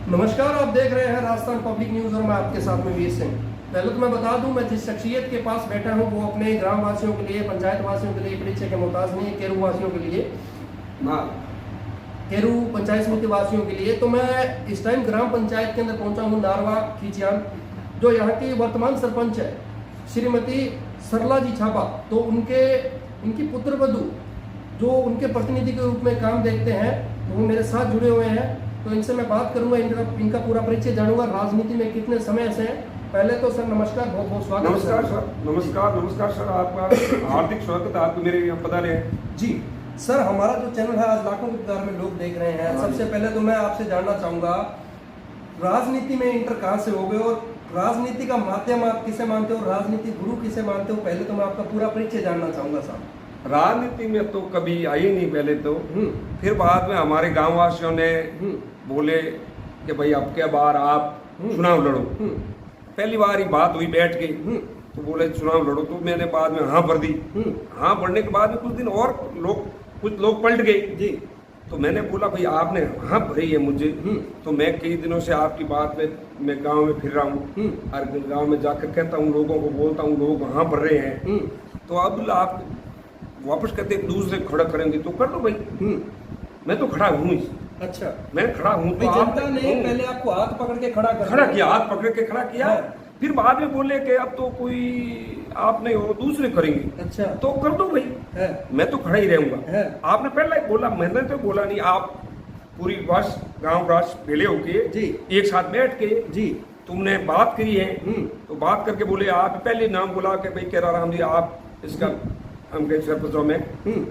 नमस्कार, आप देख रहे हैं राजस्थान पब्लिक न्यूज और मैं आपके साथ में वीर सिंह। पहले तो मैं बता दूं, मैं जिस शख्सियत के पास बैठा हूं वो अपने ग्राम वासियों के लिए, पंचायत वासियों के लिए परिचय के मोहताज नहीं है। केरू वासियों के लिए, केरू पंचायत समिति वासियों के लिए तो मैं इस टाइम ग्राम पंचायत के अंदर पहुंचा हूं, नारवा खींचियान, जो यहाँ की वर्तमान सरपंच है श्रीमती सरला जी छापा। तो उनकी पुत्र वधू जो उनके प्रतिनिधि के रूप में काम देखते हैं, वो मेरे साथ जुड़े हुए हैं। तो इनसे मैं बात करूंगा, इनका पूरा परिचय जानूंगा, राजनीति में कितने समय से हैं। पहले तो सर नमस्कार, बहुत बहुत स्वागत। नमस्कार सर। नमस्कार सर, आपका हार्दिक स्वागत है, आपको मेरे यहाँ पधारे हैं जी। सर, हमारा जो चैनल है आज लाखों की तादाद में लोग देख रहे हैं। सबसे पहले तो मैं आपसे जानना चाहूंगा, राजनीति में इंटर कहाँ से हो गए और राजनीति का माध्यम आप किसे मानते हो, राजनीति गुरु किसे मानते हो? पहले तो मैं आपका पूरा परिचय जानना चाहूंगा साहब। राजनीति में तो कभी आई नहीं पहले तो, फिर बाद में हमारे गांव वासियों ने बोले कि भाई अब के बार आप चुनाव लड़ो। पहली बार ही बात हुई बैठ के, तो बोले चुनाव लड़ो, तो मैंने बाद में हाँ भर दी। हाँ भरने के बाद में कुछ दिन और कुछ लोग पलट गए जी। तो मैंने बोला भाई आपने हाँ भरी है मुझे, तो मैं कई दिनों से आपकी बात में मैं गांव में फिर रहा हूँ और गांव में जाकर कहता हूँ, लोगों को बोलता हूँ, लोग हाँ भर रहे हैं, तो अब आप वापस कहते एक दूसरे खड़ा करेंगे तो कर दो भाई। मैं तो खड़ा हूँ। अच्छा, मैं खड़ा हूँ तो जनता ने पहले आपको हाथ पकड़ के खड़ा किया, हाथ पकड़ के खड़ा किया। फिर बाद में बोले कि अब तो कोई आप नहीं हो, दूसरे करेंगे। अच्छा, तो कर दो भाई, मैं तो खड़ा ही रहूंगा। आपने पहले ही बोला, मैंने तो बोला नहीं। आप पूरी वर्ष गांव राष्ट्र भेले होके जी एक साथ बैठ के जी तुमने बात करी है, तो बात करके बोले आप पहले नाम बोला कि भाई केरा राम जी आप इसका हम सरपंचों में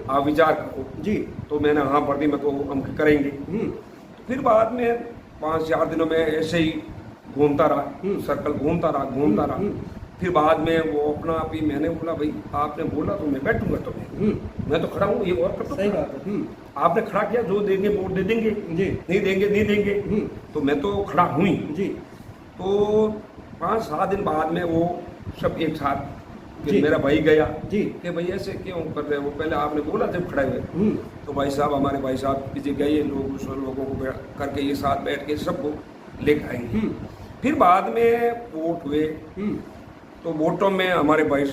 आप विचार करो जी। तो मैंने हाँ भर दी, मैं तो हम करेंगे। तो फिर बाद में 5-4 दिनों में ऐसे ही घूमता रहा, सर्कल घूमता रहा। फिर बाद में वो अपना आप ही, मैंने बोला भाई आपने बोला तो मैं बैठूंगा, तो मैं तो खड़ा हूँ, ये और कर दो। सही बात है। आपने खड़ा किया, जो देंगे वोट दे देंगे जी, नहीं देंगे तो मैं तो खड़ा हुई जी। तो 5-7 दिन बाद में वो सब एक साथ मेरा भाई गया जी कि भाई ऐसे क्यों कर रहे हो, पहले आपने बोला जब खड़े हुए। तो भाई साहब, हमारे भाई साहब पीछे गए, लोग उस लोगों को करके ये साथ बैठ के सबको लेकर आएंगे। फिर बाद में वोट हुए, तो वोटों में हमारे भाई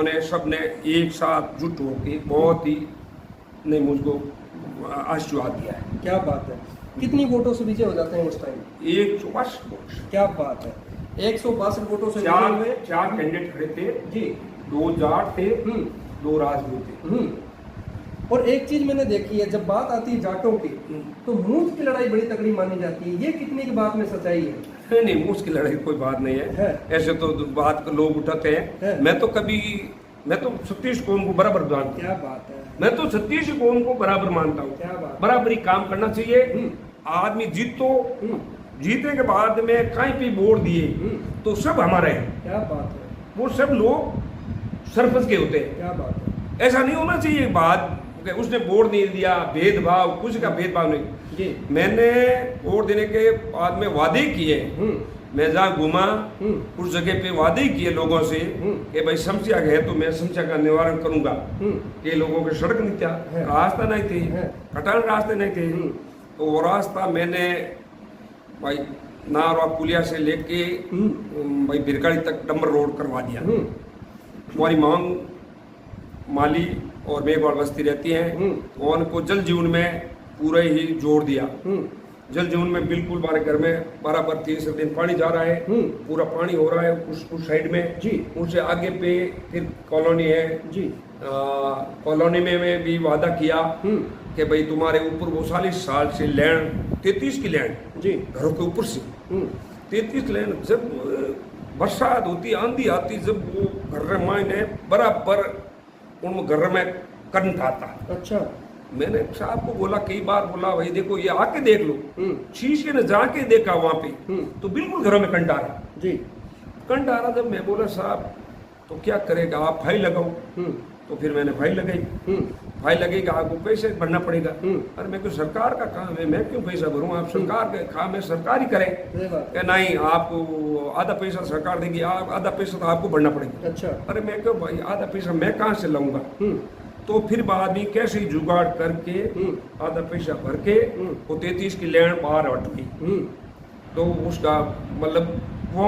ने सब ने एक साथ जुट होकर बहुत ही ने मुझको आशीर्वाद दिया है। क्या बात है। कितनी वोटों से विजय हो जाते हैं उस टाइम? 162 वोट। क्या बात है, 162 वोटों से। 4 कैंडिडेट खड़े थे जी, 2 जाट थे, 2 राजपूत थे। और एक चीज मैंने देखी है, जब बात आती है जाटों की तो मूठ की लड़ाई बड़ी तगड़ी मानी जाती है। ये कितने की बात में सच्चाई है? नहीं, मूठ की लड़ाई कोई बात नहीं है। ऐसे तो बात लोग उठाते हैं। मैं तो 36 कौम को बराबर मानता हूँ। क्या बात है। मैं तो 36 कौम को बराबर मानता हूँ। क्या बात। बराबरी काम करना चाहिए। आदमी जीतने के बाद में कहीं भी वोट दिए तो सब हमारे हैं। क्या बात है। वो सब लोग सरपंच के होते हैं। क्या बात है। ऐसा नहीं होना चाहिए बात उसने वोट नहीं दिया, भेदभाव, कुछ का भेदभाव नहीं जी। मैंने वोट देने के बाद में वादे किए, मैं जहाँ घूमा उस जगह पे वादे किए लोगों से कि भाई समस्या है तो मैं समस्या का निवारण करूंगा। ये लोगों के सड़क नहीं था, रास्ता नहीं थे, कटान रास्ते नहीं थे, तो वो रास्ता मैंने भाई नारवा पुलिया से लेके भाई बिरकाड़ी तक डंबर रोड करवा दिया। हमारी मांग माली और मेघवाड़ बस्ती रहती हैं, तो उनको जल जीवन में पूरा ही जोड़ दिया। जल जीवन में बिल्कुल हमारे घर में बराबर 3 दिन पानी जा रहा है, पूरा पानी हो रहा है उस साइड में जी। उससे आगे पे फिर कॉलोनी है जी। कॉलोनी में भी वादा किया कि भाई तुम्हारे ऊपर वो 40 साल से लैंड 33 की लैंड जी, घरों के ऊपर से 33 लैंड, जब बरसात होती, आंधी आती, जब वो घर मायने बराबर उन घर में करंट आता। अच्छा, मैंने साहब को बोला, कई बार बोला भाई देखो ये आके देख लो। शीशे ने जाके देखा वहां पे तो बिल्कुल घरों में कंट आ रहा जी। कंट आ रहा, जब मैं बोला साहब तो क्या करेगा, आप फाइल लगाओ। तो फिर मैंने फाइल लगाई। फाइल लगेगा, आपको पैसे भरना पड़ेगा। अरे मैं क्यों, सरकार का काम है, मैं क्यों पैसा भरूँ, आप सरकार का काम है, सरकार ही करे। नहीं, आपको आधा पैसा सरकार देगी, आधा पैसा तो आपको भरना पड़ेगा। अच्छा, अरे मैं क्यों भाई, आधा पैसा मैं कहाँ से लाऊंगा? तो फिर बाद में कैसे जुगाड़ करके आधा पैसा भर के वो 33 की लैंड बाहर हट गई। तो उसका मतलब वो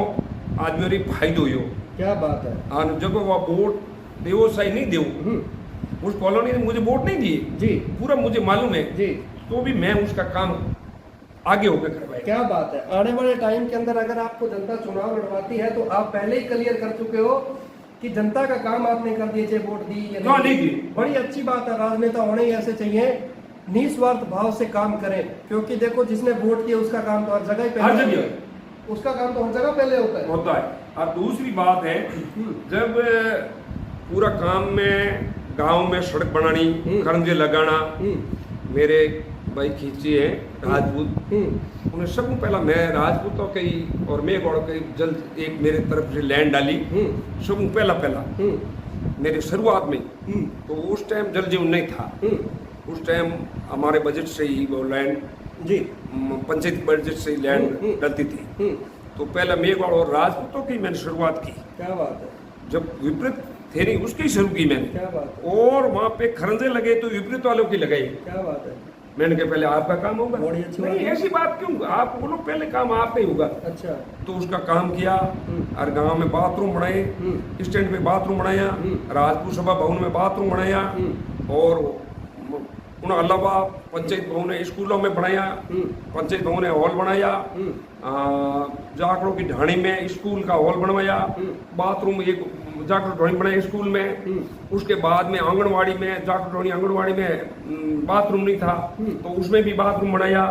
आदमी और फायदो हो। क्या बात है। और जब वो वोट देवो सही नहीं देवो, उस कॉलोनी ने मुझे वोट नहीं दिए जी, पूरा मुझे मालूम है जी, तो भी मैं उसका काम आगे होकर करवाया। क्या बात है। आने वाले टाइम के अंदर अगर आपको जनता चुनाव लड़वाती है तो आप पहले ही क्लियर कर चुके हो कि जनता का काम आपने कर दिए, चाहे वोट दी या नहीं दी। बड़ी अच्छी बात है। राजनेता होने ही ऐसे चाहिए, निस्वार्थ भाव से काम करें, क्योंकि देखो जिसने वोट दिया उसका काम तो हर जगह ही हर पहले जगह उसका काम तो हर जगह पहले होता है। और दूसरी बात है, जब पूरा काम में गांव में सड़क बनानी, खरंजे लगाना, मेरे भाई खींची है राजपूत, उन्हें सब पहला मैं राजपूतों की और मेघवाड़ों की जल्द एक मेरे तरफ से लैंड डाली सब पहला मेरी शुरुआत में। तो उस टाइम जल जीवन नहीं था, उस टाइम हमारे बजट से ही वो लैंड जी, पंचायत बजट से ही लैंड डलती थी। तो पहला मेघवाड़ और राजपूतों की मैंने शुरुआत की। क्या बात है। जब विपरीत थे नहीं उसकी ही शुरू की मैंने। क्या बात है। और वहाँ पे खरंजे लगे तो विपरीत वालों की लगाई। क्या बात है। मैंने कहा पहले आपका काम होगा। बड़ी अच्छी बात नहीं है। ऐसी बात क्यों, आप बोलो पहले काम आपका ही होगा। अच्छा। तो उसका काम किया और गांव में बाथरूम बनाए, स्टैंड पे बाथरूम बनाया, राजपूत सभा भवन में बाथरूम बनाया, और उन अलावा पंचायत भवन है स्कूलों में बनाया, पंचायत भवन है हॉल बनाया, जाखड़ों की ढाणी में स्कूल का हॉल बनवाया, बाथरूम एक जाखड़ ढाणी बनाया स्कूल में। उसके बाद में आंगनवाड़ी में जाखड़ ढाणी आंगनवाड़ी में बाथरूम नहीं था तो उसमें भी बाथरूम बनाया।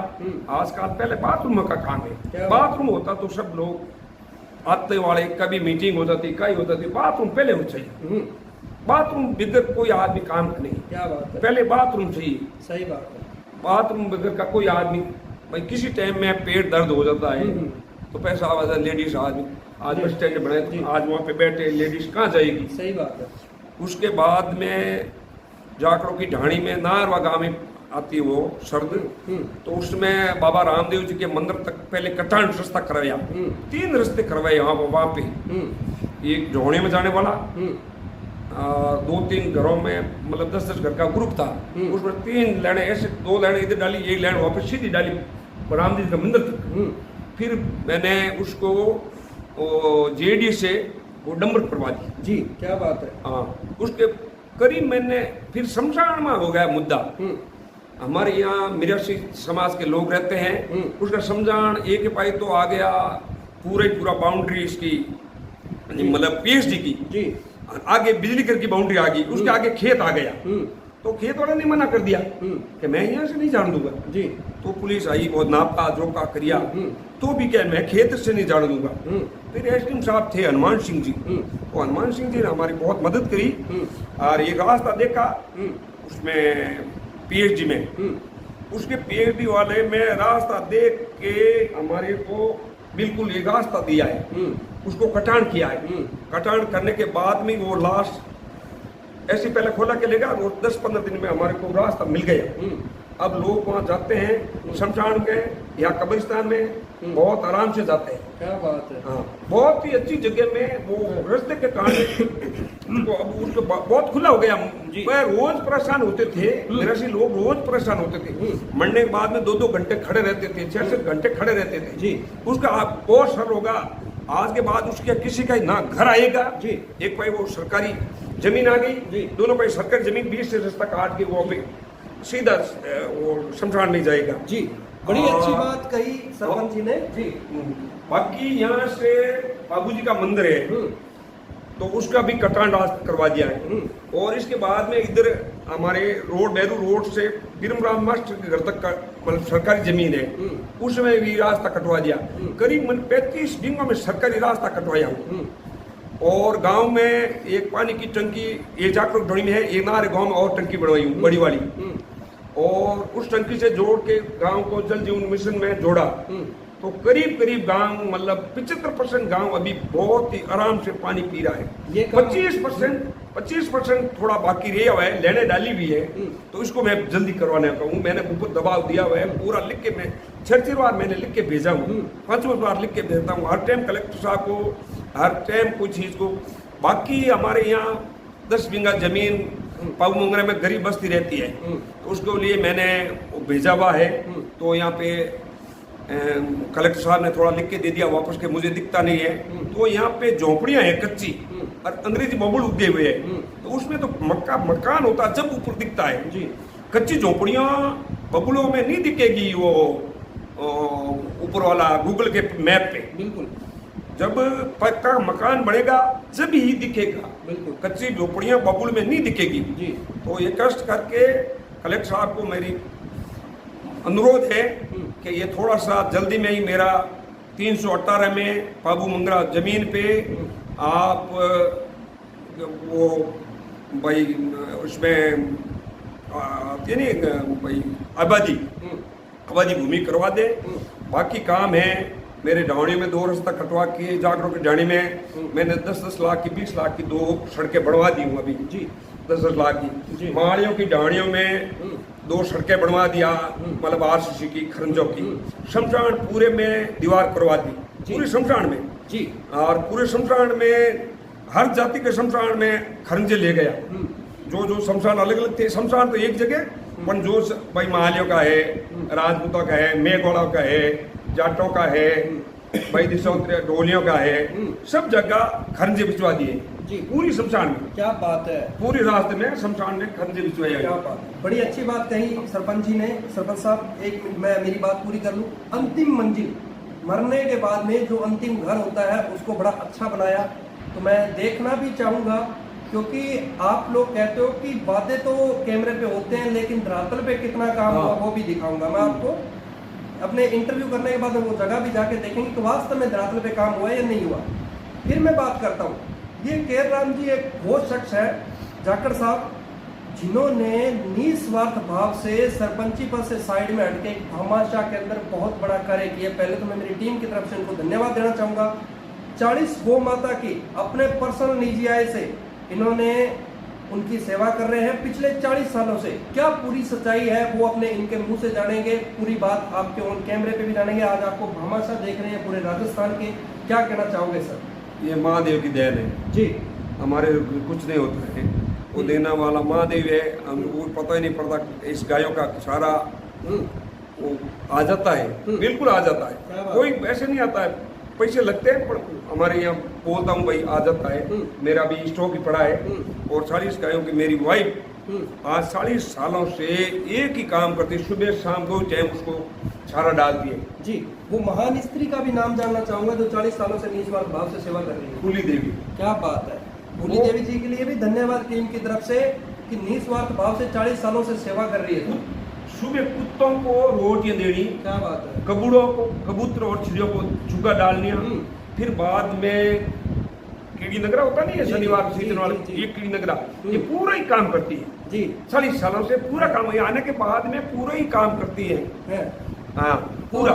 आजकल पहले बाथरूम का काम है, बाथरूम होता तो सब लोग आते वाले कभी मीटिंग हो जाती कहीं हो जाती, बाथरूम पहले हो चाहिए। बाथरूम बगैर कोई आदमी काम नहीं। क्या बात है। पहले बाथरूम चाहिए। सही बात है। बाथरूम बगैर का कोई आदमी, भाई किसी टाइम में पेट दर्द हो जाता है तो पैसा आवाज लेडीज आदमी आज बस स्टैंड बनाए, आज वहाँ पे बैठे लेडीज कहाँ जाएगी। सही बात है। उसके बाद में जाखड़ों की ढाणी में नारवा गाँव में आती वो सर्द, तो उसमें बाबा रामदेव जी के मंदिर तक पहले कटान रास्ता करवाया, 3 रास्ते करवाए वहाँ पे। एक ढोणे में जाने वाला, 2-3 घरों में मतलब 10-10 घर का ग्रुप था, उसमें 3 लाइनें ऐसे, 2 लाइनें इधर डाली, एक लाइन वापस सीधी डाली रामदेव जी के मंदिर तक। फिर मैंने उसको जेडी से वो डंबर करवा दी। जी, क्या बात है। हाँ, उसके करीब मैंने फिर शमशान में हो गया मुद्दा। हमारे यहाँ मिरासी समाज के लोग रहते हैं, उसका शमशान एक पाई तो आ गया पूरा बाउंड्री इसकी मतलब पीएचडी की जी, आगे बिजली घर की बाउंड्री आ गई, उसके आगे खेत आ गया। तो खेत वाले ने मना कर दिया कि मैं यहाँ से नहीं जान दूंगा जी। तो पुलिस आई, बहुत नापा जोका करिया, तो भी क्या मैं खेत से नहीं जान दूंगा। फिर एसडीएम साहब थे हनुमान सिंह जी, तो हनुमान सिंह जी ने हमारी बहुत मदद करी और एक रास्ता देखा उसमें पीएचडी में, उसके पीएचडी वाले में रास्ता देख के हमारे को बिल्कुल एक रास्ता दिया है, उसको कटान किया है। कटान करने के बाद में वो लाश ऐसे पहले खोला के लेगा, वो 10-15 दिन में हमारे को रास्ता मिल गया। अब लोग वहाँ जाते हैं शमशान के या कब्रिस्तान में बहुत आराम से जाते हैं। क्या बात है। हाँ, बहुत ही अच्छी जगह में वो रास्ते के कारण उनको अब उसको बहुत खुला हो गया। वह रोज परेशान होते थे, मेरे लोग रोज परेशान होते थे, मरने के बाद में 2-2 घंटे खड़े रहते थे, 6-6 घंटे खड़े रहते थे जी। उसका आप बहुत सरल होगा, आज के बाद उसके किसी का ना घर आएगा जी। एक भाई वो सरकारी जमीन आ गई, दोनों भाई सरकारी जमीन 20 से रास्ता काट के वो भी सीधा वो शमशान नहीं जाएगा जी। बड़ी अच्छी बात कही सरपंच जी ने जी। बाकी यहाँ से बाबूजी का मंदिर है तो उसका भी कटान रास्ता करवा दिया है। और इसके बाद में इधर हमारे रोड नेहरू रोड से बिरमराम मास्टर के घर तक का मतलब सरकारी जमीन है, उसमें भी रास्ता कटवा दिया। करीब 35 बीघों में सरकारी रास्ता कटवाया हूँ। और गांव में एक पानी की टंकी ये जाखड़ ढोणी में है, एक नारे गांव में और टंकी बनवाई हूँ बड़ी वाली, और उस टंकी से जोड़ के गांव को जल जीवन मिशन में जोड़ा। तो करीब गांव मतलब 75% गांव अभी बहुत ही आराम से पानी पी रहा है। 25% थोड़ा बाकी रहा हुआ है, लेने डाली भी है, तो इसको मैं जल्दी करवाने का हूँ। मैंने ऊपर दबाव दिया हुआ है, पूरा लिख के मैं 6 बार मैंने लिख के भेजा हूँ, 5 बार लिख के भेजता हूँ हर टाइम कलेक्टर साहब को, हर टाइम कोई चीज़ को। बाकी हमारे यहाँ 10 बीघा जमीन पाऊ मंगरा में गरीब बस्ती रहती है, तो उसके लिए मैंने भेजा हुआ है। तो यहाँ पे कलेक्टर साहब ने थोड़ा लिख के दे दिया वापस के मुझे दिखता नहीं है। तो यहाँ पे झोपड़ियाँ हैं कच्ची और अंग्रेजी बबुल उगे हुए हैं। तो उसमें तो मकान होता जब ऊपर दिखता है जी। कच्ची झोपड़ियाँ बबुलों में नहीं दिखेगी वो ऊपर वाला गूगल के मैप पे। बिल्कुल, जब पक्का मकान बनेगा जब ही दिखेगा। बिल्कुल, कच्ची झोपड़ियाँ बबुल में नहीं दिखेगी जी। तो ये कष्ट करके कलेक्टर साहब को मेरी अनुरोध है कि ये थोड़ा सा जल्दी में ही मेरा 318 में पाबू मंगरा जमीन पे आप वो भाई उसमें नहीं भाई आबादी भूमि करवा दे। बाकी काम है मेरे ढाणी में 2 रास्ता कटवा के जागरों के ढाणी में मैंने 10-10 लाख की 20 लाख की 2 सड़कें बनवा दी हूँ अभी जी। 10-10 लाख की माड़ियों की ढाणियों में 2 सड़कें बनवा दिया, मतलब RCC की खरंजों की। शमशान पूरे में दीवार करवा दी पूरे शमशान में जी। और पूरे शमशान में हर जाति के शमशान में खरंजे ले गया। जो शमशान अलग अलग थे, शमशान तो एक जगह पर जो भाई महालियों का है, राजपूतों का है, मेघवाड़ों का है, जाटों का है, भाई ढोलियों का है, सब जगह खरंजे बिछवा दिए जी पूरी शमशान में। क्या बात है, पूरी रास्ते में शमशान में खरंजे बिछवाए। क्या बात, बड़ी अच्छी बात कही सरपंच जी ने। सरपंच साहब एक मिनट मैं मेरी बात पूरी कर लूं। अंतिम मंजिल मरने के बाद में जो अंतिम घर होता है उसको बड़ा अच्छा बनाया। तो मैं देखना भी चाहूंगा, क्योंकि आप लोग कहते हो कि बातें तो कैमरे पे होते हैं लेकिन धरातल पे कितना काम हुआ वो भी दिखाऊंगा मैं आपको। अपने इंटरव्यू करने के बाद वो जगह भी जाके देखेंगे कि वास्तव में धरातल पे काम हुआ या नहीं हुआ। फिर मैं बात करता हूँ, ये केर राम जी एक वो शख्स है जाखड़ साहब जिन्होंने निस्वार्थ भाव से सरपंची पद से साइड में हटके भामाशाह के अंदर बहुत बड़ा कार्य किया। पहले तो मैं मेरी टीम की तरफ से इनको धन्यवाद देना चाहूंगा। 40 गौ माता की अपने पर्सनल निजी आय से इन्होंने उनकी सेवा कर रहे हैं पिछले 40 सालों से। क्या पूरी सच्चाई है वो अपने इनके मुंह से जानेंगे, पूरी बात आपके ऑन कैमरे पे भी जानेंगे। आज आपको भामाशाह देख रहे हैं पूरे राजस्थान के, क्या कहना चाहोगे सर? ये महादेव की देन है जी, हमारे कुछ नहीं होता है, वो देना वाला महादेव है। हमको पता ही नहीं पड़ता, इस गायों का सारा वो आ जाता है, बिल्कुल आ जाता है। कोई ऐसे नहीं आता है, पैसे लगते हैं पर हमारे यहाँ बोलता हूँ भाई आ जाता है। मेरा भी स्टॉक ही पड़ा है और 40 गायों की मेरी वाइफ आज 40 सालों से एक ही काम करती, सुबह शाम 2 टाइम उसको चारा डालती है जी। वो महान स्त्री का भी नाम जानना चाहूंगा जो 40 सालों से निस्वार्थ भाव से सेवा कर रही है, फूली देवी। क्या बात है, फूली देवी जी के लिए भी धन्यवाद टीम की तरफ से कि निस्वार्थ भाव से 40 सालों से सेवा कर रही है। सुबह कुत्तों को रोटियां देनी, क्या बात है, कबूतर और चिड़ियों को चुगा डालनी, फिर बाद में कीड़ी नगरा होता नहीं है शनिवार सीजन वाला, ये कीड़ी नगरा ये पूरा ही काम करती है जी। 40 सालों से पूरा काम, ये आने के बाद में पूरा ही काम करती है हाँ पूरा।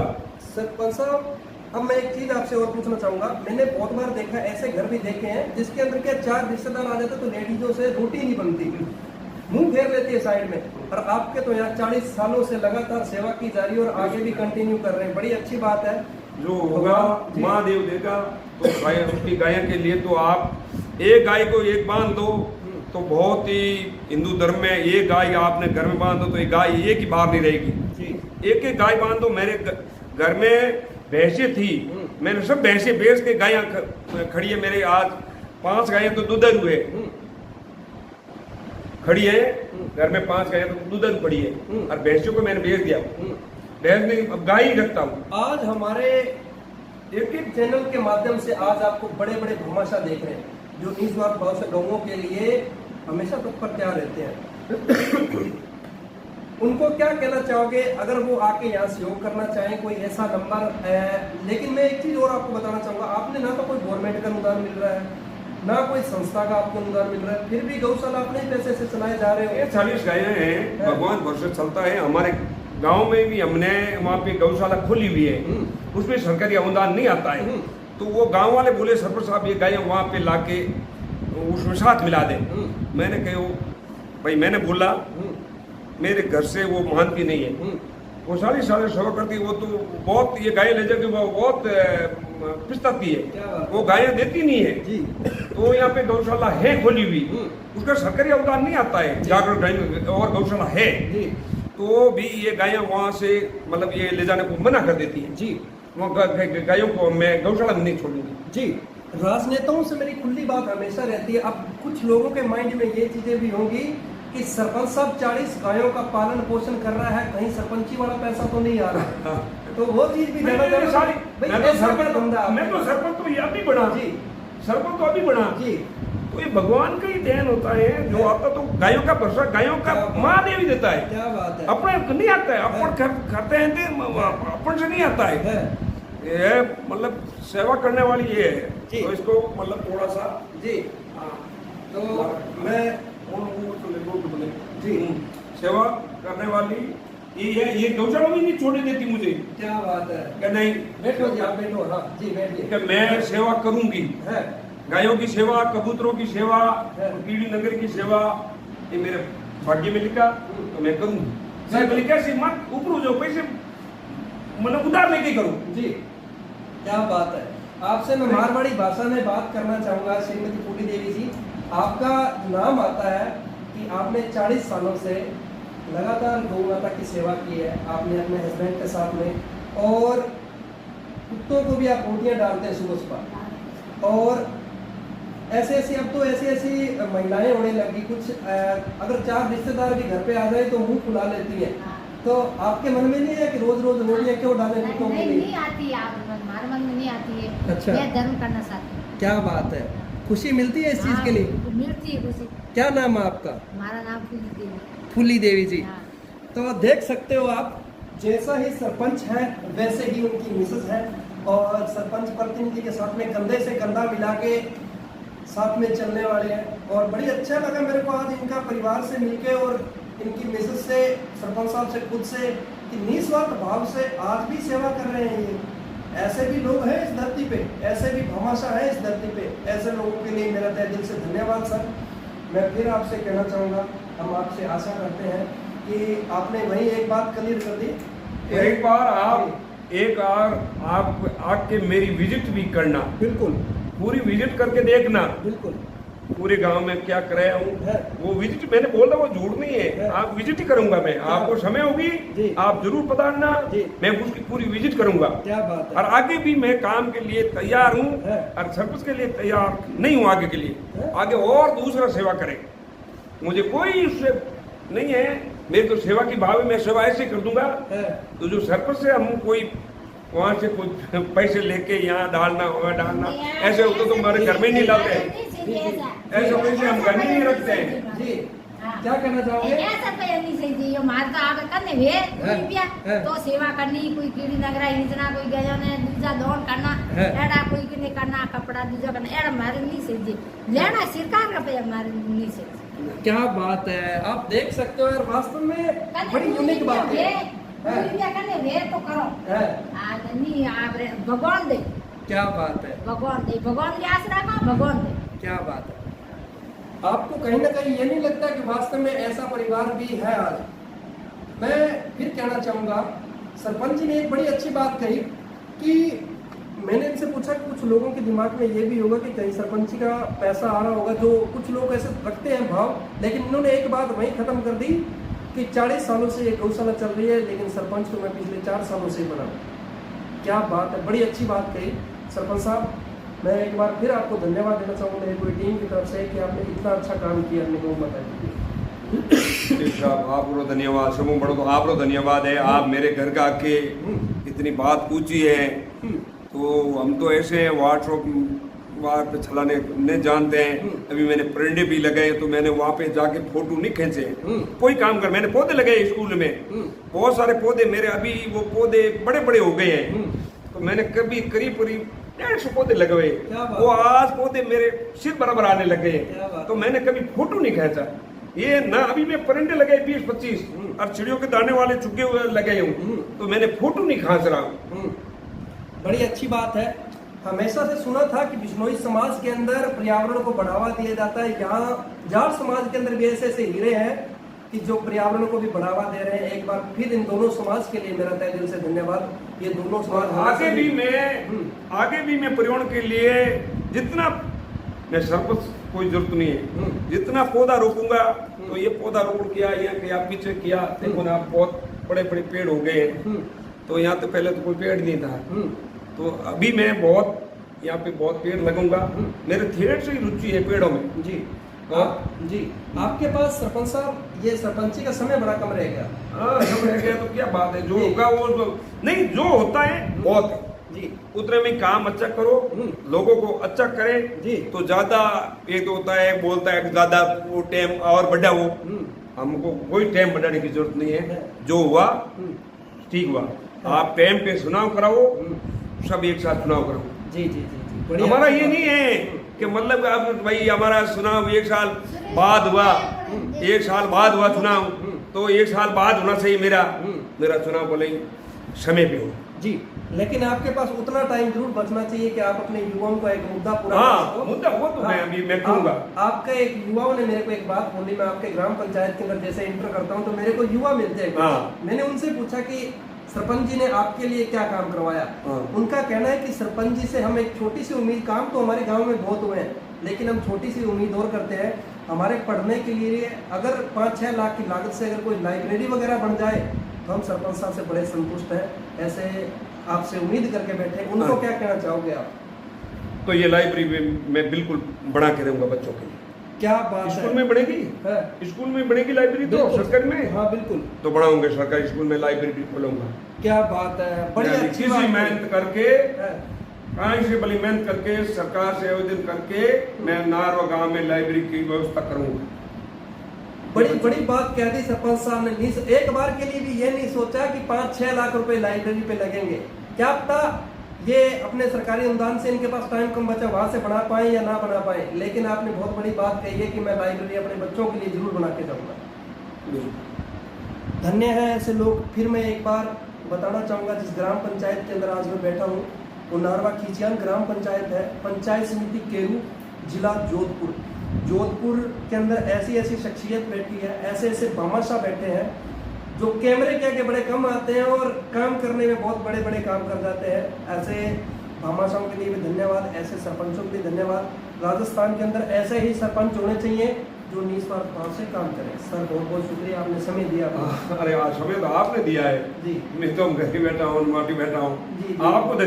सरपंच साहब अब मैं एक चीज आपसे और पूछना चाहूंगा, मैंने बहुत बार देखा ऐसे घर भी देखे हैं जिसके अंदर क्या 4 रिश्तेदार आ जाते तो लेडीजों से रोटी नहीं बनती, मुंह फेर लेती है साइड में, और आपके तो यहाँ 40 सालों से लगातार सेवा की जा रही है और आगे भी कंटिन्यू कर रहे हैं। बड़ी अच्छी बात है। जो होगा महादेव देगा। तो उसकी गायों के लिए तो आप एक गाय को एक बांध दो तो बहुत ही हिंदू धर्म में एक गाय आपने घर में बांध दो तो एक गाय एक ही बाहर नहीं रहेगी। एक एक गाय बांध दो। मेरे घर में भैंसें थी, मैंने सब भैंसें बेच के गायें खड़ी है मेरे। आज 5 गायें तो दुधर हुए खड़ी है घर में, 5 गायें तो दुधर पड़ी है और भैंसों को मैंने बेच दिया। भैंस नहीं, अब गाय ही रखता हूँ। आज हमारे एक चैनल के माध्यम से आज आपको बड़े बड़े भामाशाह देख रहे हैं जो निस्वार्थ भाव से लोगों के लिए हमेशा तत्पर तैयार रहते हैं। उनको क्या कहना चाहोगे अगर वो आके यहाँ सहयोग करना चाहें? कोई ऐसा नंबर है? लेकिन मैं एक चीज और आपको बताना चाहूंगा, आपने ना तो कोई गवर्नमेंट का अनुदान मिल रहा है ना कोई संस्था का आपको अनुदान मिल रहा है, फिर भी गौशाला अपने पैसे से चलाए जा रहे हो। 40 गायें हैं, भगवान भरोसे चलता है। हमारे गांव में भी हमने वहाँ पे गौशाला खोली हुई है, उसमें सरकारी अनुदान नहीं आता है। तो वो गांव वाले बोले सरपंच साहब ये गायें वहाँ पे लाके उसमें साथ मिला दे। मैंने कहो भाई, मैंने बोला मेरे घर से वो मानती नहीं है, वो 40 साल सेवा करती है। वो तो बहुत ये गाय ले जाके वो बहुत पिछताती है, वो गायें देती नहीं है जी। तो यहाँ पे गौशाला है खोली हुई, उसका सरकारी अनुदान नहीं आता है, जागरूक और गौशाला है। तो भी ये गायें वहाँ से मतलब ये ले जाने को मना कर देती है जी वहाँ गायों को मैं गौशाला में नहीं छोड़ूंगी। जी। राजनेताओं से मेरी खुली बात हमेशा रहती है। अब कुछ लोगों के माइंड में ये चीजें भी होंगी कि सरपंच साहब 40 गायों का पालन पोषण कर रहा है, कहीं सरपंची वाला पैसा तो नहीं आ रहा है। तो वो चीज भी मैं तो सरपंच तो ये अभी बना जी, सरपंच तो अभी बना जी। तो ये भगवान का ही देन होता है जो आता तो गायों का भरोसा गायों का माँ देवी देता है। क्या बात है। अपने नहीं आता है अपन करते हैं अपन से नहीं आता है। ये मतलब सेवा करने वाली ये है जी। तो इसको मतलब थोड़ा सा जी। तो मैं जी सेवा करने वाली ये गौशाला भी नहीं छोड़ने देती मुझे। क्या बात है। क्या नहीं बैठो जी, आप बैठो। हाँ जी, बैठिए। कि मैं सेवा करूंगी, है गायों की सेवा, कबूतरों की सेवा, कीड़ी नगर की सेवा, ये मेरे भाग्य में लिखा तो मैं करूंगी। साहब लिखा सी मत ऊपर जो पैसे मतलब उधार लेके करूं। जी, क्या बात है। आपसे मैं मारवाड़ी भाषा में बात करना चाहूंगा श्रीमती फूली देवी जी। आपका नाम आता है कि आपने 40 सालों से लगातार गौ माता की सेवा की है, आपने अपने हस्बैंड के साथ में, और कुत्तों को भी आप रोटियां डालते हैं सुबह सुबह, और ऐसी ऐसी महिलाएं होने लगी। कुछ अगर 4 रिश्तेदार भी घर पे आ जाए तो मुंह फुला लेती हैं। तो आपके मन में नहीं है कि रोज रोज रोटियां क्यों डालें कुत्तों के लिए? नहीं आती है, हमारे मन में नहीं आती है। अच्छा। ये धर्म करना चाहते हैं। क्या बात है। खुशी मिलती है इस चीज के लिए? मिलती है खुशी। क्या नाम है आपका? हमारा नाम फूली देवी। फूली देवी जी। हाँ। तो देख सकते हो आप, जैसा ही सरपंच है वैसे ही उनकी मिसेस है, और सरपंच प्रतिनिधि के साथ में कंधे से कंधा मिला के साथ में चलने वाले हैं। और बड़ी अच्छा लगा मेरे को आज इनका परिवार से मिलके, और इनकी मिसेस से, सरपंच साहब से, खुद से, कि निस्वार्थ भाव से आज भी सेवा कर रहे हैं। ये ऐसे भी लोग हैं इस धरती पे, ऐसे भी भामाशाह है इस धरती पे। ऐसे लोगों के लिए मेरा तहे दिल से धन्यवाद सर। मैं फिर आपसे कहना चाहूँगा, हम आपसे आशा करते हैं कि आपने वही एक बात क्लियर कर दी। एक बार आप आके मेरी विजिट भी करना, बिल्कुल, पूरी विजिट करके देखना बिल्कुल। पूरे गांव में क्या कराया हूँ है। वो विजिट मैंने बोल रहा वो झूठ नहीं है, है। आप विजिट ही करूंगा मैं। आपको समय होगी जी। आप जरूर पधारना, जी। मैं उसकी पूरी विजिट करूंगा। क्या बात है। और आगे भी मैं काम के लिए तैयार हूँ, है। और सब कुछ के लिए तैयार नहीं हूँ आगे के लिए। है। आगे और दूसरा सेवा करें, मुझे कोई उससे नहीं है। मेरी तो सेवा की भाव है, मैं सेवा ऐसे कर दूंगा। है। तो जो सरपंच से हम कोई वहाँ से कुछ पैसे लेके यहाँ डालना होगा डालना, ऐसे होता तो हमारे घर में ही नहीं डालते हैं। ऐसे पैसे हम घर में नहीं रखते हैं। जी, क्या कहना चाहोगे? ऐसा कोई नहीं सही जो मारता आगे करने वे रुपया है। तो सेवा करनी, कोई कीड़ी नगरा हिंसना, कोई गया ने दूजा दौड़ करना, है। एड़ा कोई के नहीं करना, कपड़ा दूजा करना, एड़ा मारे नहीं सही लेना सरकार का पे मारे नहीं सही। क्या बात है। आप देख सकते हो यार, वास्तव में बड़ी यूनिक बात है। रुपया करने वे तो करो है। आज नहीं आप भगवान दे। क्या बात है। भगवान दे, भगवान के आसरा का भगवान दे। क्या बात है। आपको कहीं ना कहीं ये नहीं लगता कि वास्तव में ऐसा परिवार भी है आज? मैं फिर कहना चाहूँगा, सरपंच जी ने एक बड़ी अच्छी बात कही कि मैंने इनसे पूछा कि कुछ लोगों के दिमाग में ये भी होगा कि कहीं सरपंची का पैसा आ रहा होगा, जो कुछ लोग ऐसे रखते हैं भाव, लेकिन इन्होंने एक बात वहीं ख़त्म कर दी कि 40 सालों से ये गौशाला चल रही है, लेकिन सरपंच तो मैं पिछले 4 सालों से ही बना। क्या बात है, बड़ी अच्छी बात कही सरपंच साहब। मैं एक बार फिर आपको धन्यवाद देना चाहूँगा मेरी पूरी टीम की तरफ से कि आपने इतना अच्छा काम किया अपने गौ माता के लिए। साहब आपको धन्यवाद, समूह बड़ो तो आपको धन्यवाद है। आप मेरे घर का आके इतनी बात पूछी है, तो हम तो ऐसे व्हाट्सएप पे चलाने नहीं जानते हैं। अभी मैंने परिंदे भी लगाए, तो मैंने वहाँ पे जाके फोटो नहीं खींचे। कोई काम कर, मैंने पौधे लगाए स्कूल में, बहुत सारे पौधे मेरे अभी वो पौधे बड़े बड़े हो गए हैं। तो मैंने कभी करीब 150 पौधे लगवाए, वो आज पौधे मेरे सिर बराबर आने लग गए। तो मैंने कभी फोटो नहीं खींचा। ये ना अभी मैं परिंदे लगाए 20-25 और चिड़ियों के दाने वाले चुके हुए लगाए हूँ, तो मैंने फोटो नहीं खींच रहा हूँ। बड़ी अच्छी बात है। हमेशा से सुना था कि बिश्नोई समाज के अंदर पर्यावरण को बढ़ावा दिया जाता है। यहाँ जाट समाज के अंदर भी ऐसे ऐसे हीरे हैं कि जो पर्यावरण को भी बढ़ावा दे रहे हैं। एक बार फिर इन दोनों समाज के लिए मेरा तहे दिल से धन्यवाद। ये दोनों समाज आगे भी मैं पर्यावरण के लिए जितना मैं सरपंच कोई जरूरत नहीं है। जितना पौधा रोपूंगा तो ये पौधा रोपण किया, यहाँ किया, पीछे किया, देखो ना बहुत बड़े बड़े पेड़ हो गए हैं। तो यहाँ तो पहले तो कोई पेड़ नहीं था, तो अभी मैं बहुत यहाँ पे बहुत पेड़ लगूंगा। मेरे थेट से ही रुचि है पेड़ों में जी। जी, आपके पास सरपंच साहब ये सरपंची का समय बड़ा कम रह गया। हाँ, कम रह गया तो क्या बात है, जो होगा वो नहीं, जो होता है बहुत है जी। उतने में काम अच्छा करो, लोगों को अच्छा करे जी। तो ज्यादा एक तो होता है बोलता है ज्यादा वो टाइम और बढ़ा हो, हमको कोई टाइम बढ़ाने की जरूरत नहीं है। जो हुआ ठीक हुआ, आप टाइम पे चुनाव कराओ, सब एक साथ चुनाव कराओ। जी जी जी जी, हमारा ये नहीं है कि मतलब अब भाई हमारा चुनाव एक साल बाद हुआ, एक साल बाद हुआ चुनाव, तो एक साल बाद होना चाहिए मेरा चुनाव बोले समय पे हो। जी, लेकिन आपके पास उतना टाइम जरूर बचना चाहिए कि आप अपने युवाओं का एक मुद्दा पूरा कर हाँ, सको। मुद्दा वो तो मैं अभी मैं कहूँगा। आपका एक युवाओं ने मेरे को एक बात बोली, मैं आपके ग्राम पंचायत के अंदर जैसे इंटर करता हूँ तो मेरे को युवा मिलते हैं। हाँ। मैंने उनसे पूछा कि सरपंच जी ने आपके लिए क्या काम करवाया। हाँ। उनका कहना है कि सरपंच जी से हम एक छोटी सी उम्मीद, काम तो हमारे गाँव में बहुत हुए हैं, लेकिन हम छोटी सी उम्मीद और करते हैं, हमारे पढ़ने के लिए अगर 5-6 लाख की लागत से अगर कोई लाइब्रेरी वगैरह बन जाए तो हम सरपंच साहब से बड़े संतुष्ट हैं। ऐसे आपसे उम्मीद करके बैठे, उनको क्या कहना चाहोगे आप? तो ये लाइब्रेरी मैं बिल्कुल बना के रहूंगा बच्चों के लिए। क्या बात है। स्कूल में बढ़ेगी, स्कूल में बढ़ेगी लाइब्रेरी तो सरकारी में। हाँ बिल्कुल, तो बढ़ाऊंगे, सरकारी स्कूल में लाइब्रेरी खोलूंगा। क्या बात है, बड़ी अच्छी किसी बात है। मेहनत करके, कहीं से बड़ी मेहनत करके, सरकार से आवेदन करके मैं नारवा गांव में लाइब्रेरी की व्यवस्था करूंगा। बड़ी बड़ी बात कह दी सरपंच साहब ने। एक बार के लिए भी ये नहीं सोचा कि 5-6 लाख रुपए लाइब्रेरी पे लगेंगे। क्या पता ये अपने सरकारी अनुदान से इनके पास टाइम कम बचा, वहां से बना पाए या ना बना पाए, लेकिन आपने बहुत बड़ी बात कही है कि मैं लाइब्रेरी अपने बच्चों के लिए जरूर बना के जाऊंगा। धन्य है ऐसे लोग। फिर मैं एक बार बताना चाहूंगा, जिस ग्राम पंचायत के अंदर आज मैं बैठा हूँ वो नारवा खींचियान ग्राम पंचायत है। पंचायत समिति केरू, जिला जोधपुर। जोधपुर के अंदर ऐसी ऐसी शख्सियत बैठी है, ऐसे ऐसे भामाशाह बैठे हैं जो कैमरे के आगे बड़े कम आते हैं और काम करने में बहुत बड़े बड़े काम कर जाते हैं। ऐसे भामाशाहों के लिए भी धन्यवाद, ऐसे सरपंचों के लिए धन्यवाद। राजस्थान के अंदर ऐसे ही सरपंच होने चाहिए जो निस्वार्थ भाव से काम करें। सर बहुत बहुत शुक्रिया, आपने समय दिया। अरे आज समय तो आपने दिया है जी, मैं तो घर ही बैठा हूँ, माटी बैठा हूँ। आपको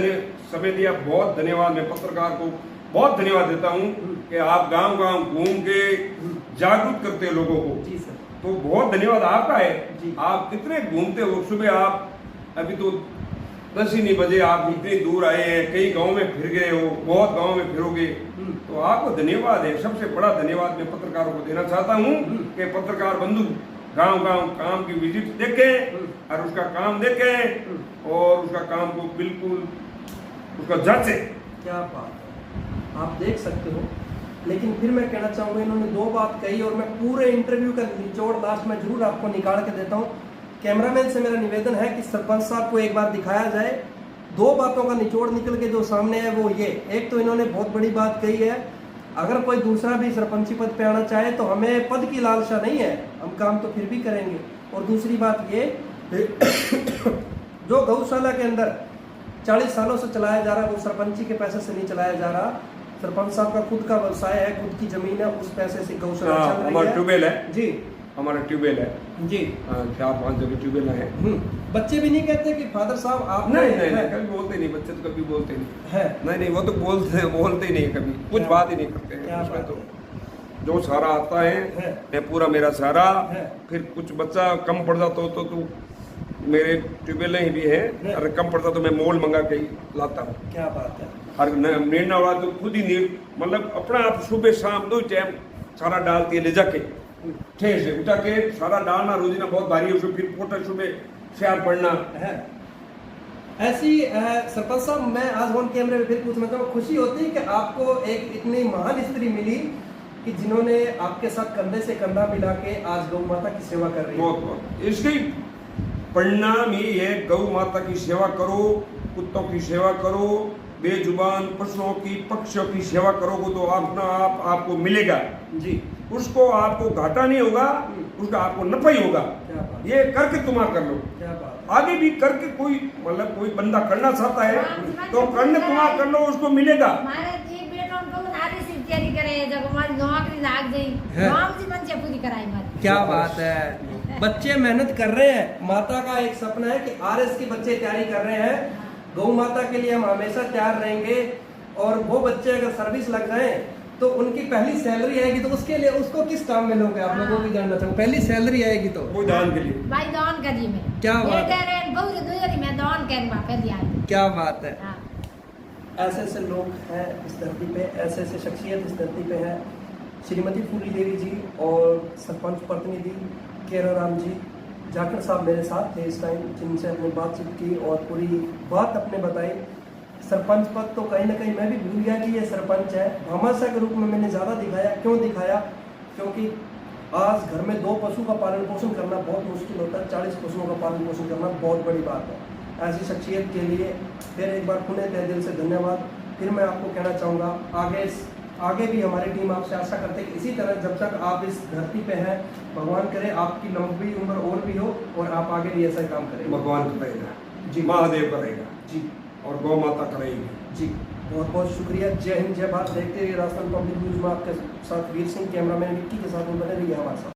समय दिया, बहुत धन्यवाद। मैं पत्रकार को बहुत धन्यवाद देता हूँ कि आप गांव गांव घूम के जागरूक करते हैं लोगों को। जी सर, तो बहुत धन्यवाद आपका है। जी। आप कितने घूमते हो, सुबह आप अभी तो 10 ही नहीं बजे आप इतनी दूर आए हैं, कई गांव में फिर गए हो, बहुत गांव में फिरोगे, तो आपको धन्यवाद है। सबसे बड़ा धन्यवाद मैं पत्रकारों को देना चाहता हूँ कि पत्रकार बंधु गांव गांव काम की विजिट देखें और उसका काम देखें और उसका काम को बिल्कुल उसका जांचें। क्या बात है, आप देख सकते हो। लेकिन फिर मैं कहना चाहूँगा, इन्होंने 2 बात कही और मैं पूरे इंटरव्यू का निचोड़ लास्ट में जरूर आपको निकाल के देता हूँ। कैमरामैन से मेरा निवेदन है कि सरपंच साहब को एक बार दिखाया जाए। 2 बातों का निचोड़ निकल के जो सामने है वो ये, एक तो इन्होंने बहुत बड़ी बात कही है, अगर कोई दूसरा भी सरपंची पद पे आना चाहे तो हमें पद की लालसा नहीं है, हम काम तो फिर भी करेंगे। और दूसरी बात ये जो गौशाला के अंदर 40 सालों से चलाया जा रहा है वो सरपंची के पैसे से नहीं चलाया जा रहा। सरपंच साहब का खुद का व्यवसाय है, खुद की जमीन है, उस पैसे से गौशाला चल रही है। हमारा ट्यूबवेल है जी, हमारा ट्यूबवेल है जी, 4-5 जगह ट्यूबवेल है। बच्चे भी नहीं कहते कि फादर साहब आप नहीं कभी बोलते नहीं, बच्चे तो कभी बोलते नहीं है। नहीं वो तो बोलते ही नहीं, कभी कुछ बात ही नहीं करते हैं उसमें। तो जो सारा आता है मैं पूरा मेरा सारा, फिर कुछ बच्चा कम पड़ जाता हो तो मेरे ट्यूबवेल ही भी है, अगर कम पड़ता तो मैं मोल मंगा के ही लाता हूँ। क्या बात है। और निर्णय वाला तो खुद ही नहीं, मतलब अपना आप सुबह शाम 2 टाइम सारा डालती है ले जाके ठेर से उठा के सारा डालना, रोजीना बहुत भारी है, उसमें फिर पोटा सुबह शेयर पड़ना है। ऐसी सरपंच साहब मैं आज ऑन कैमरे में फिर पूछना चाहूँ, खुशी होती है कि आपको एक इतनी महान स्त्री मिली कि जिन्होंने आपके साथ कंधे से कंधा मिला के आज गौ माता की सेवा कर रही है। बहुत इसके परिणाम ही है, गौ माता की सेवा करो, कुत्तों की सेवा करो, बेजुबान पशुओं की पक्षियों की सेवा करोगे तो अपना आपको मिलेगा जी, उसको आपको घाटा नहीं होगा, उसका आपको नफा ही होगा। ये करके तुम कर लो, क्या बात। आगे भी करके कोई मतलब कोई बंदा करना चाहता है तो करने तुम कर लो, उसको मिलेगा। हमारे जी बेटों को नारी से तैयारी करे जब हमारी नौक नौकरी लाग गई, है। राम जी मन से पूरी कराई मत। क्या बात है, बच्चे मेहनत कर रहे हैं। माता का एक सपना है कि आरएस के बच्चे तैयारी कर रहे हैं। गौ माता के लिए हम हमेशा तैयार रहेंगे। और वो बच्चे अगर सर्विस लग जाए तो उनकी पहली सैलरी आएगी तो उसके लिए उसको किस काम में लोगे? आप लोगों को भी जानना चाहूँ। पहली सैलरी आएगी तो वो दान के लिए। भाई दान करिए मैं। क्या बात है। बेटे रे बहुत दूरी मैं दान कर बापे दिया। क्या बात है। हाँ। ऐसे ऐसे लोग हैं इस धरती पे, ऐसे ऐसे शख्सियत इस धरती पे है। श्रीमती फूली देवी जी और सरपंच प्रतिनिधि केरा राम जी जाखड़ साहब मेरे साथ थे इस टाइम, जिनसे हमने बातचीत की और पूरी बात अपने बताई। सरपंच पद तो कहीं ना कहीं मैं भी भूल गया कि ये सरपंच है। भामाशाह के रूप में मैंने ज़्यादा दिखाया। क्यों दिखाया? क्योंकि आज घर में 2 पशु का पालन पोषण करना बहुत मुश्किल होता है। 40 पशुओं का पालन पोषण करना बहुत बड़ी बात है। ऐसी शख्सियत के लिए फिर एक बार पुणे तहे दिल से धन्यवाद। फिर मैं आपको कहना चाहूँगा आगे भी हमारी टीम आपसे आशा करते हैं कि इसी तरह जब तक आप इस धरती पे हैं, भगवान करे आपकी लंबी उम्र और भी हो और आप आगे भी ऐसा ही काम करें। भगवान करेगा जी, महादेव करेगा जी और गौ माता करेगी जी। बहुत बहुत शुक्रिया। जय हिंद, जय भारत। देखते रहिए राजस्थान पब्लिक न्यूज़ में आपके साथ वीर सिंह, कैमरामैन विक्की के साथ में बने रहिए हमारे साथ।